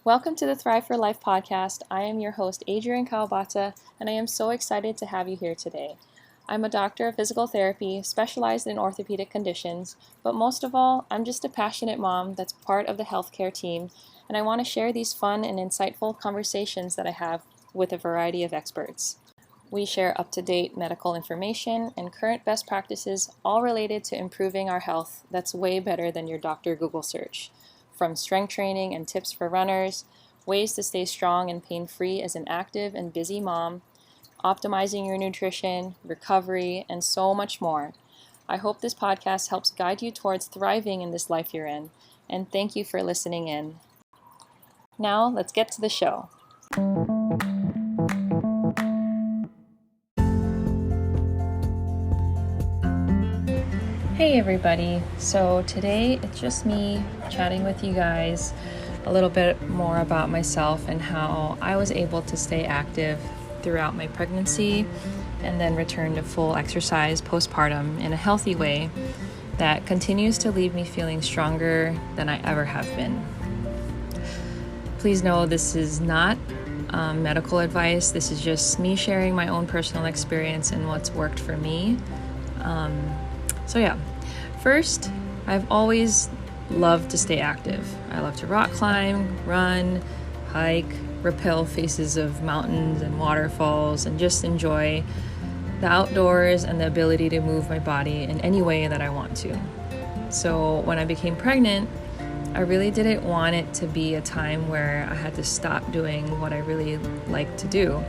Welcome to the Thrive for Life podcast. I am your host, Adrienne, and I am so excited to have you here today. I'm a doctor of physical therapy, specialized in orthopedic conditions, but most of all, I'm just a passionate mom that's part of the healthcare team, and I want to share these fun and insightful conversations that I have with a variety of experts. We share up-to-date medical information and current best practices, all related to improving our health that's way better than your Dr. Google search. From strength training and tips for runners, ways to stay strong and pain-free as an active and busy mom, optimizing your nutrition, recovery, and so much more. I hope this podcast helps guide you towards thriving in this life you're in, and thank you for listening in. Now, let's get to the show. Hey everybody, so today it's just me chatting with you guys a little bit more about myself and how I was able to stay active throughout my pregnancy and then return to full exercise postpartum in a healthy way that continues to leave me feeling stronger than I ever have been. Please know this is not medical advice. This is just me sharing my own personal experience and what's worked for me. First, I've always loved to stay active. I love to rock climb, run, hike, rappel faces of mountains and waterfalls, and just enjoy the outdoors and the ability to move my body in any way that I want to. So when I became pregnant, I really didn't want it to be a time where I had to stop doing what I really like to do.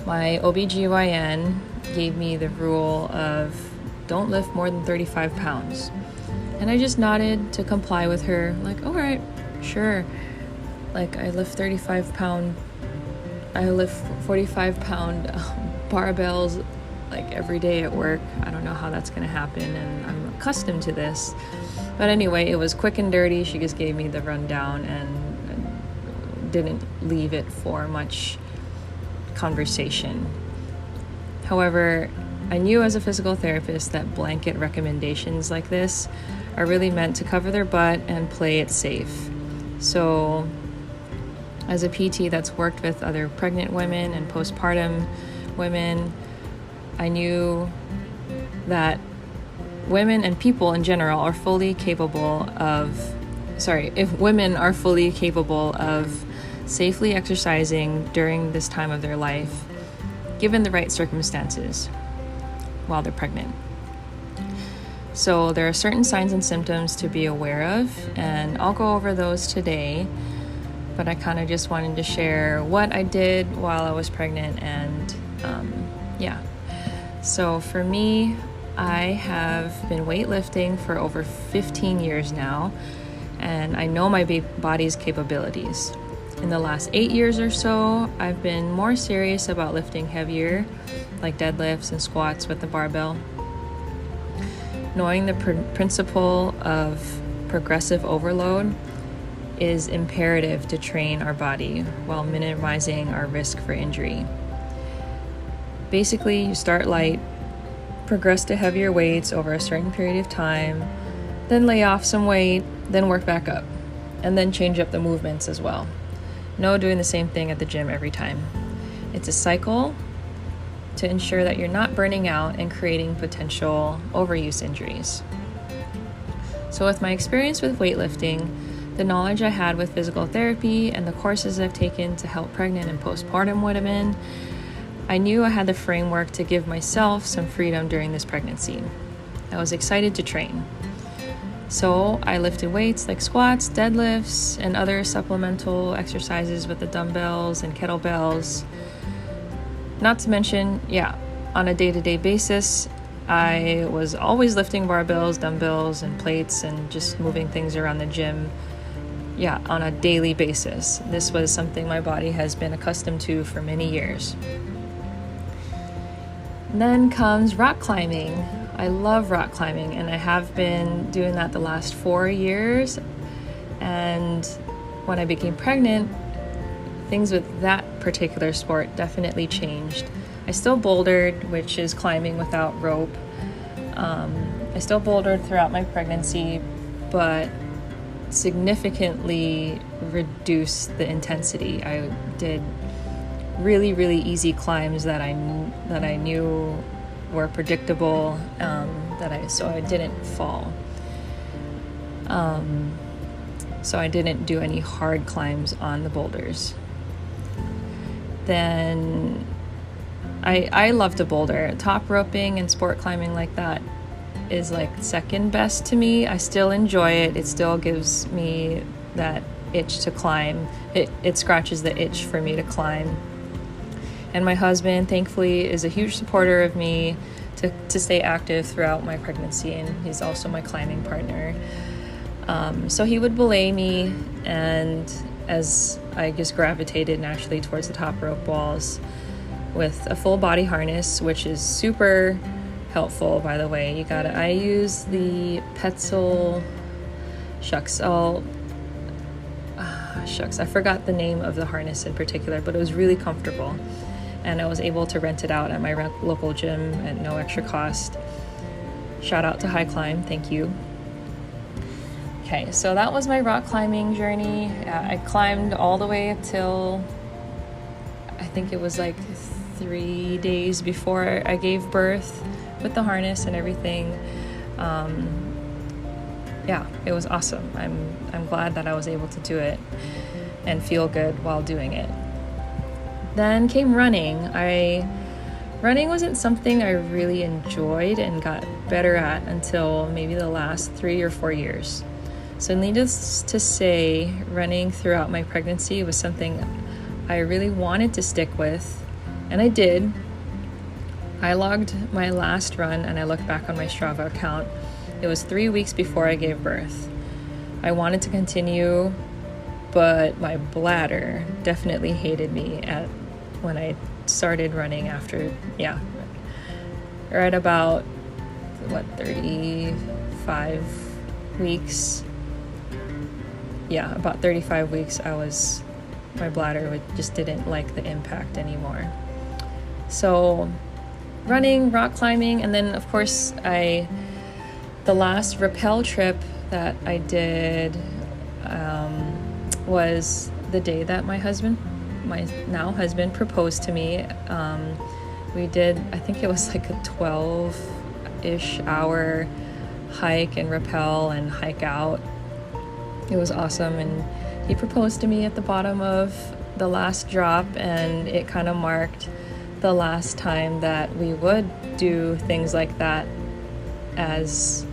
My OBGYN gave me the rule of don't lift more than 35 pounds. And I just nodded to comply with her, like, all right, sure. Like, I lift 45 pound barbells like every day at work. I don't know how that's gonna happen, and I'm accustomed to this. But anyway, it was quick and dirty. She just gave me the rundown and didn't leave it for much conversation. However, I knew as a physical therapist that blanket recommendations like this are really meant to cover their butt and play it safe. So as a PT that's worked with other pregnant women and postpartum women, I knew that women and people in general are fully capable of, if women are fully capable of safely exercising during this time of their life, given the right circumstances while they're pregnant. So there are certain signs and symptoms to be aware of, and I'll go over those today, but I kind of just wanted to share what I did while I was pregnant, and So for me, I have been weightlifting for over 15 years now, and I know my body's capabilities. In the last 8 years or so, I've been more serious about lifting heavier, like deadlifts and squats with the barbell. Knowing the principle of progressive overload is imperative to train our body while minimizing our risk for injury. Basically, you start light, progress to heavier weights over a certain period of time, then lay off some weight, then work back up, and then change up the movements as well. No doing the same thing at the gym every time. It's a cycle to ensure that you're not burning out and creating potential overuse injuries. So with my experience with weightlifting, the knowledge I had with physical therapy, and the courses I've taken to help pregnant and postpartum women, I knew I had the framework to give myself some freedom during this pregnancy. I was excited to train. So I lifted weights like squats, deadlifts, and other supplemental exercises with the dumbbells and kettlebells. Not to mention, on a day-to-day basis, I was always lifting barbells, dumbbells, and plates, and just moving things around the gym, on a daily basis. This was something my body has been accustomed to for many years. And then comes rock climbing. I love rock climbing, and I have been doing that the last 4 years. And when I became pregnant, things with that particular sport definitely changed. I still bouldered, which is climbing without rope. I still bouldered throughout my pregnancy, but significantly reduce the intensity. I did really, really easy climbs that I knew were predictable, so I didn't fall. So I didn't do any hard climbs on the boulders. Then I love to boulder. Top roping and sport climbing like that is like second best to me. I still enjoy it. It still gives me that itch to climb. It scratches the itch for me to climb. And my husband, thankfully, is a huge supporter of me to stay active throughout my pregnancy, and he's also my climbing partner. So he would belay me, and as I just gravitated naturally towards the top rope walls with a full body harness, which is super helpful, by the way. I use the Petzl, I forgot the name of the harness in particular, but it was really comfortable. And I was able to rent it out at my local gym at no extra cost. Shout out to High Climb, thank you. Okay, so that was my rock climbing journey. I climbed all the way till, I think it was like 3 days before I gave birth with the harness and everything. Yeah, it was awesome. I'm glad that I was able to do it and feel good while doing it. Then came running. Running wasn't something I really enjoyed and got better at until maybe the last 3 or 4 years. So needless to say, running throughout my pregnancy was something I really wanted to stick with, and I did. I logged my last run and I looked back on my Strava account. It was 3 weeks before I gave birth. I wanted to continue, but my bladder definitely hated me when I started running after, right about, 35 weeks. Yeah, about 35 weeks, my bladder just didn't like the impact anymore. So running, rock climbing, and then of course the last rappel trip that I did was the day that my now husband proposed to me. We did, I think it was like a 12-ish hour hike and rappel and hike out. It was awesome, and he proposed to me at the bottom of the last drop, and it kind of marked the last time that we would do things like that as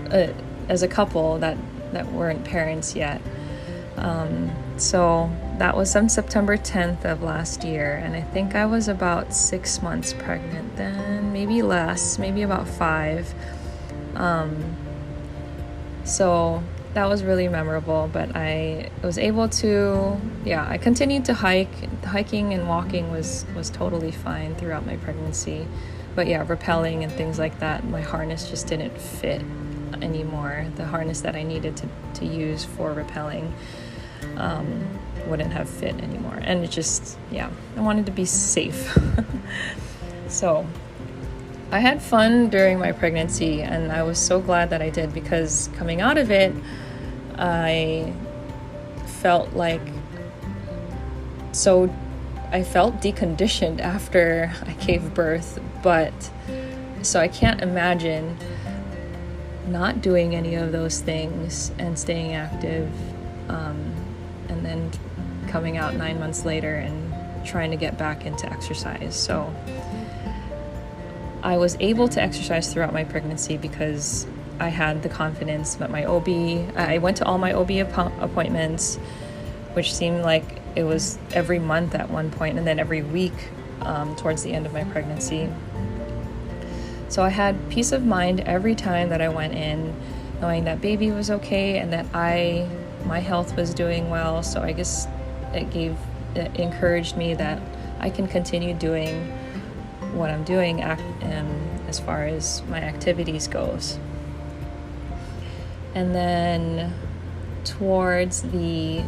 a couple that weren't parents yet. So that was on September 10th of last year, and I think I was about 6 months pregnant then, maybe less, maybe about 5. So that was really memorable, but I was able to, I continued to hike. Hiking and walking was totally fine throughout my pregnancy. But rappelling and things like that, my harness just didn't fit anymore. The harness that I needed to use for rappelling wouldn't have fit anymore. And it just, I wanted to be safe. So I had fun during my pregnancy, and I was so glad that I did, because coming out of it, I felt deconditioned after I gave birth, so I can't imagine not doing any of those things and staying active, and then coming out 9 months later and trying to get back into exercise. So I was able to exercise throughout my pregnancy because I had the confidence that I went to all my OB appointments, which seemed like it was every month at one point, and then every week towards the end of my pregnancy. So I had peace of mind every time that I went in, knowing that baby was okay and that my health was doing well. So I guess it encouraged me that I can continue doing what I'm doing as far as my activities goes. And then towards the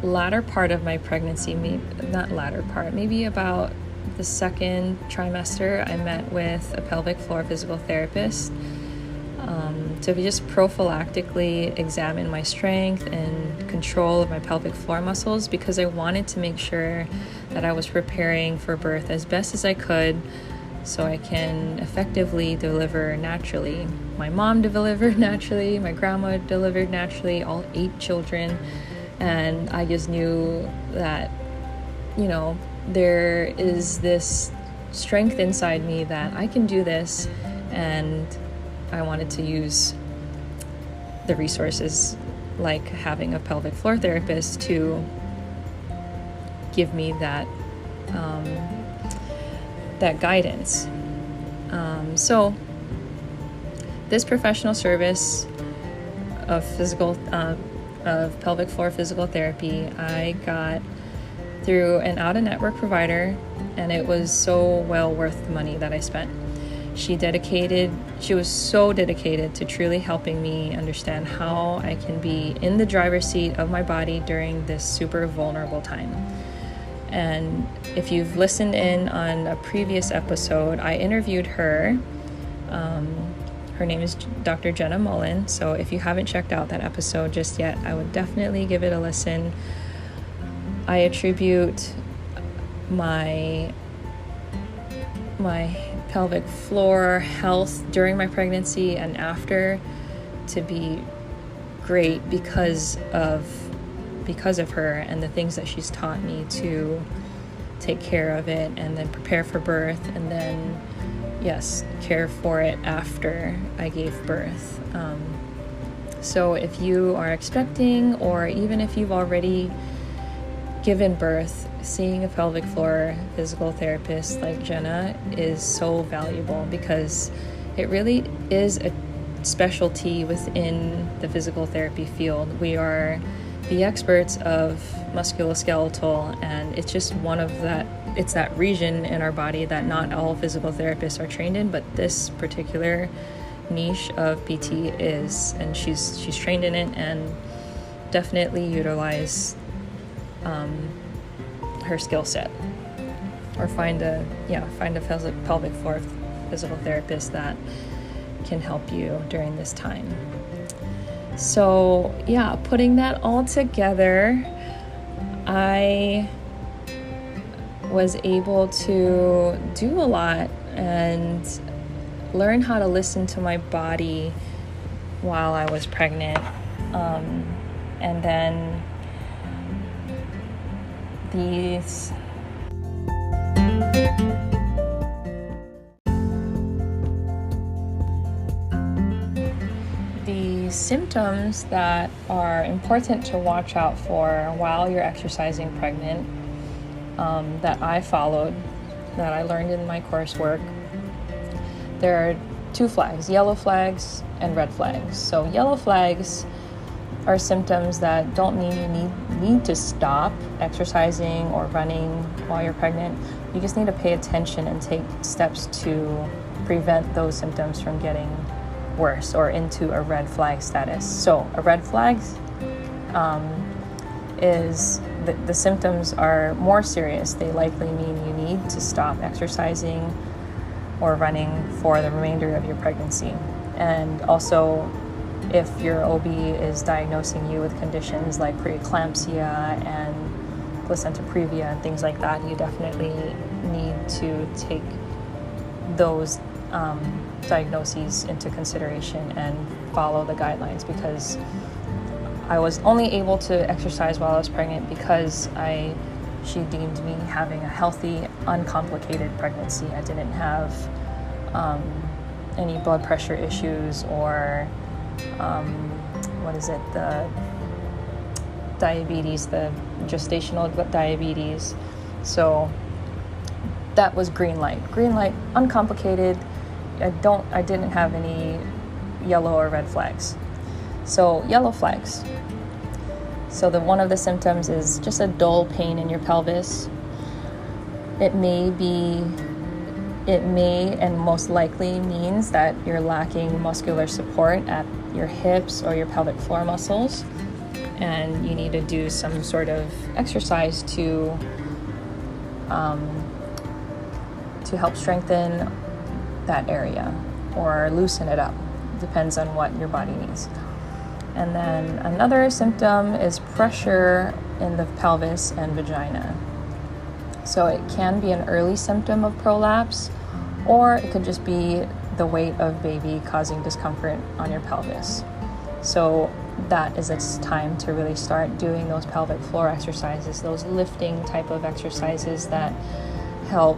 latter part of my pregnancy, maybe about the second trimester, I met with a pelvic floor physical therapist. to just prophylactically examine my strength and control of my pelvic floor muscles, because I wanted to make sure that I was preparing for birth as best as I could so I can effectively deliver naturally. My mom delivered naturally, my grandma delivered naturally, all 8 children, and I just knew that, you know, there is this strength inside me that I can do this, and I wanted to use the resources like having a pelvic floor therapist to give me that that guidance. So this professional service of of pelvic floor physical therapy I got through an out-of-network provider, and it was so well worth the money that I spent. She was so dedicated to truly helping me understand how I can be in the driver's seat of my body during this super vulnerable time. And if you've listened in on a previous episode, I interviewed her. Her name is Dr. Jenna Mullen. So if you haven't checked out that episode just yet, I would definitely give it a listen. I attribute my pelvic floor health during my pregnancy and after to be great because of her and the things that she's taught me to take care of it and then prepare for birth, and then care for it after I gave birth. So if you are expecting, or even if you've already given birth, seeing a pelvic floor physical therapist like Jenna is so valuable, because it really is a specialty within the physical therapy field. We are the experts of musculoskeletal, and it's just it's that region in our body that not all physical therapists are trained in, but this particular niche of PT is, and she's trained in it and definitely utilize her skill set, or find a pelvic floor physical therapist that can help you during this time. So putting that all together, I was able to do a lot and learn how to listen to my body while I was pregnant, and then these symptoms that are important to watch out for while you're exercising pregnant, that I followed, that I learned in my coursework. There are 2 flags, yellow flags and red flags. So yellow flags are symptoms that don't mean you need to stop exercising or running while you're pregnant. You just need to pay attention and take steps to prevent those symptoms from getting worse or into a red flag status. So a red flag is the symptoms are more serious. They likely mean you need to stop exercising or running for the remainder of your pregnancy. And also, if your OB is diagnosing you with conditions like preeclampsia and placenta previa and things like that, you definitely need to take those diagnoses into consideration and follow the guidelines, because I was only able to exercise while I was pregnant because she deemed me having a healthy, uncomplicated pregnancy. I didn't have any blood pressure issues or the diabetes, the gestational diabetes. So that was green light, uncomplicated. I didn't have any yellow or red flags. So yellow flags. So one of the symptoms is just a dull pain in your pelvis. It may and most likely means that you're lacking muscular support at your hips or your pelvic floor muscles, and you need to do some sort of exercise to help strengthen that area or loosen it up. depends on what your body needs. And then another symptom is pressure in the pelvis and vagina. So it can be an early symptom of prolapse, or it could just be the weight of baby causing discomfort on your pelvis. So that is its time to really start doing those pelvic floor exercises, those lifting type of exercises that help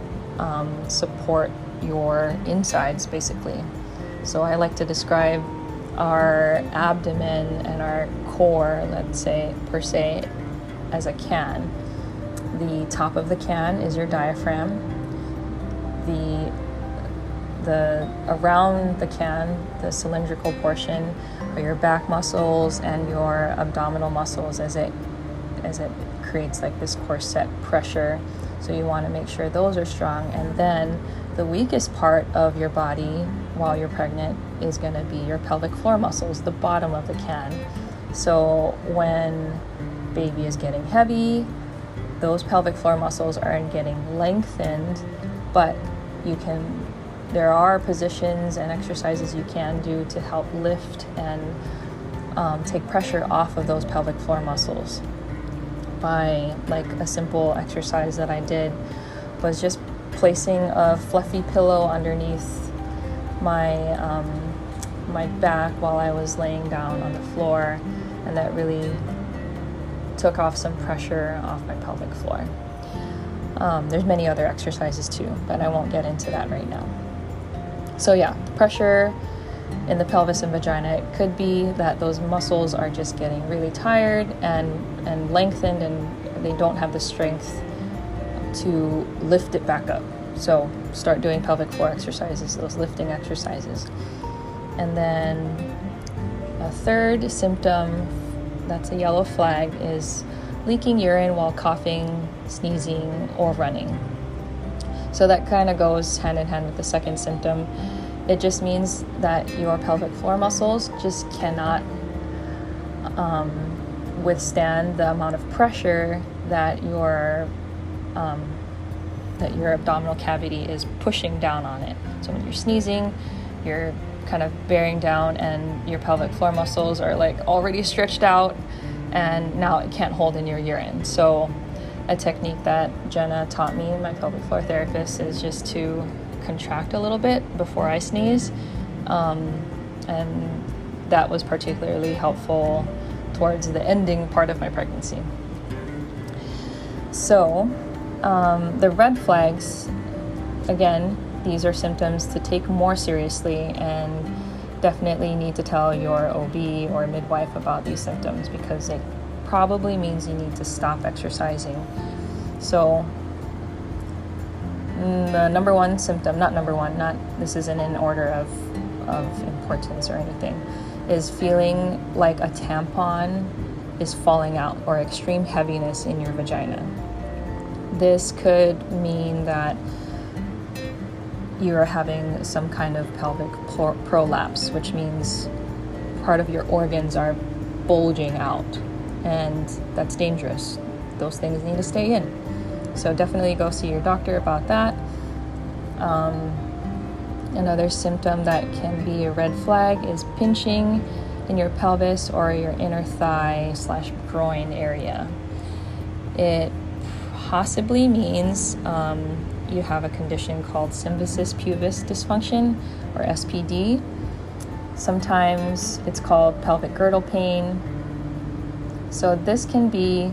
support your insides, basically. So I like to describe our abdomen and our core, let's say, per se, as a can. The top of the can is your diaphragm. The around the can, the cylindrical portion, are your back muscles and your abdominal muscles as it creates like this corset pressure. So you want to make sure those are strong. And then the weakest part of your body while you're pregnant is going to be your pelvic floor muscles, the bottom of the can. So when baby is getting heavy, those pelvic floor muscles aren't getting lengthened, but there are positions and exercises you can do to help lift and take pressure off of those pelvic floor muscles. By like a simple exercise that I did was just placing a fluffy pillow underneath my my back while I was laying down on the floor, and that really took off some pressure off my pelvic floor. There's many other exercises too, but I won't get into that right now. So yeah, pressure in the pelvis and vagina, it could be that those muscles are just getting really tired and lengthened, and they don't have the strength to lift it back up. So start doing pelvic floor exercises, those lifting exercises. And then a third symptom that's a yellow flag is leaking urine while coughing, sneezing, or running. So that kind of goes hand in hand with the second symptom. It just means that your pelvic floor muscles just cannot withstand the amount of pressure that your abdominal cavity is pushing down on it. So when you're sneezing, you're kind of bearing down, and your pelvic floor muscles are like already stretched out, and now it can't hold in your urine. So a technique that Jenna taught me, my pelvic floor therapist, is just to contract a little bit before I sneeze. And that was particularly helpful towards the ending part of my pregnancy. So the red flags, again, these are symptoms to take more seriously, and definitely need to tell your OB or midwife about these symptoms, because it probably means you need to stop exercising. So the number one symptom, this isn't in order of importance or anything, is feeling like a tampon is falling out or extreme heaviness in your vagina. This could mean that you're having some kind of pelvic prolapse, which means part of your organs are bulging out, and that's dangerous. Those things need to stay in. So definitely go see your doctor about that. Another symptom that can be a red flag is pinching in your pelvis or your inner thigh / groin area. It possibly means you have a condition called symphysis pubis dysfunction, or SPD. Sometimes it's called pelvic girdle pain. So this can be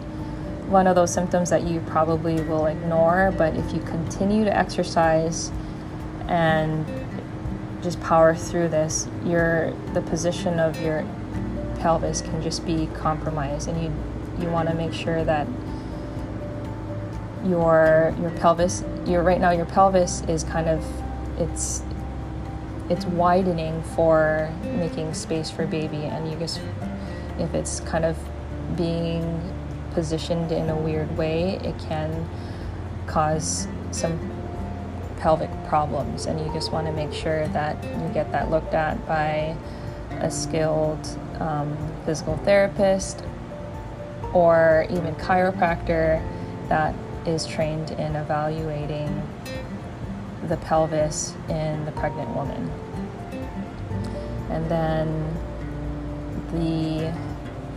one of those symptoms that you probably will ignore, but if you continue to exercise and just power through this, the position of your pelvis can just be compromised, and you want to make sure that your pelvis, right now your pelvis is kind of, it's widening for making space for baby, and if it's kind of being positioned in a weird way, it can cause some pelvic problems, and you just want to make sure that you get that looked at by a skilled physical therapist or even chiropractor that is trained in evaluating the pelvis in the pregnant woman. And then the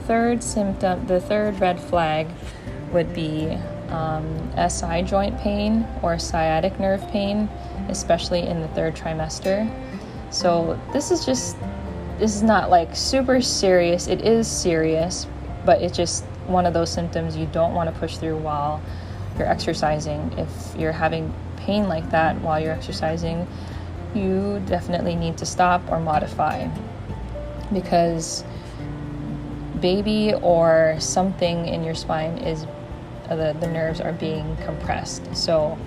third symptom, the third red flag would be SI joint pain or sciatic nerve pain, especially in the third trimester. So this is not like super serious. It is serious, but it's just one of those symptoms you don't want to push through while you're exercising. If you're having pain like that while you're exercising, you definitely need to stop or modify, because baby or something in your spine is the nerves are being compressed. So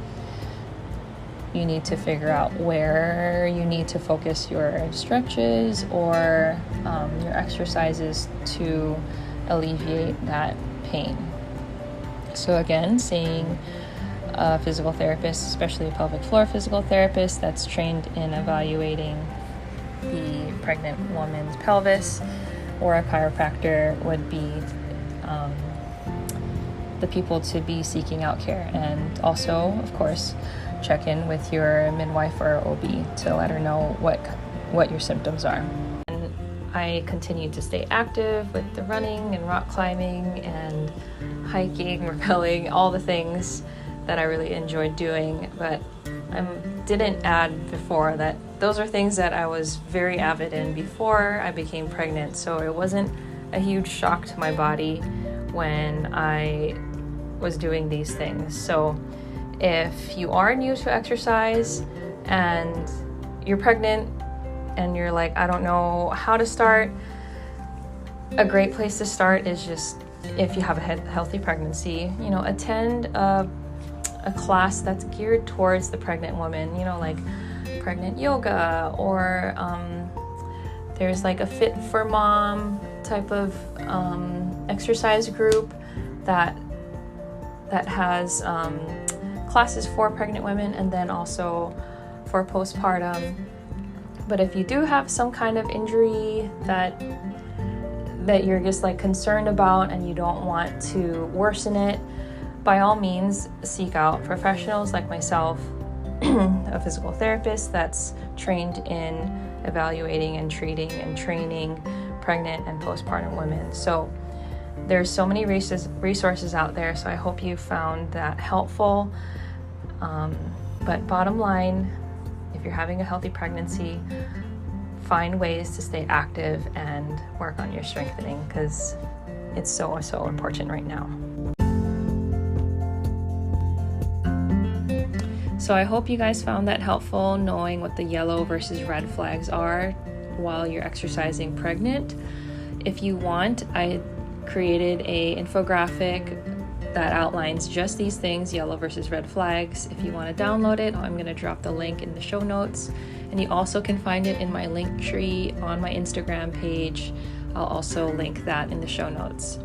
you need to figure out where you need to focus your stretches or your exercises to alleviate that pain. So again, seeing a physical therapist, especially a pelvic floor physical therapist that's trained in evaluating the pregnant woman's pelvis, or a chiropractor would be the people to be seeking out care. And also, of course, check in with your midwife or OB to let her know what your symptoms are. And I continue to stay active with the running and rock climbing and hiking, rappelling, all the things that I really enjoyed doing. But I didn't add before that those are things that I was very avid in before I became pregnant. So it wasn't a huge shock to my body when I was doing these things. So if you are new to exercise and you're pregnant and you're like, I don't know how to start, a great place to start is just, if you have a healthy pregnancy, attend a class that's geared towards the pregnant woman, like pregnant yoga, or there's like a Fit for Mom type of exercise group that has classes for pregnant women and then also for postpartum. But if you do have some kind of injury that you're just like concerned about and you don't want to worsen it, by all means seek out professionals like myself, a physical therapist that's trained in evaluating and treating and training pregnant and postpartum women. So there's so many resources out there, so I hope you found that helpful. But bottom line, if you're having a healthy pregnancy, find ways to stay active and work on your strengthening, because it's so important right now. So I hope you guys found that helpful, knowing what the yellow versus red flags are while you're exercising pregnant. If you want, I created a infographic that outlines just these things, yellow versus red flags. If you want to download it, I'm going to drop the link in the show notes. And you also can find it in my link tree on my Instagram page. I'll also link that in the show notes.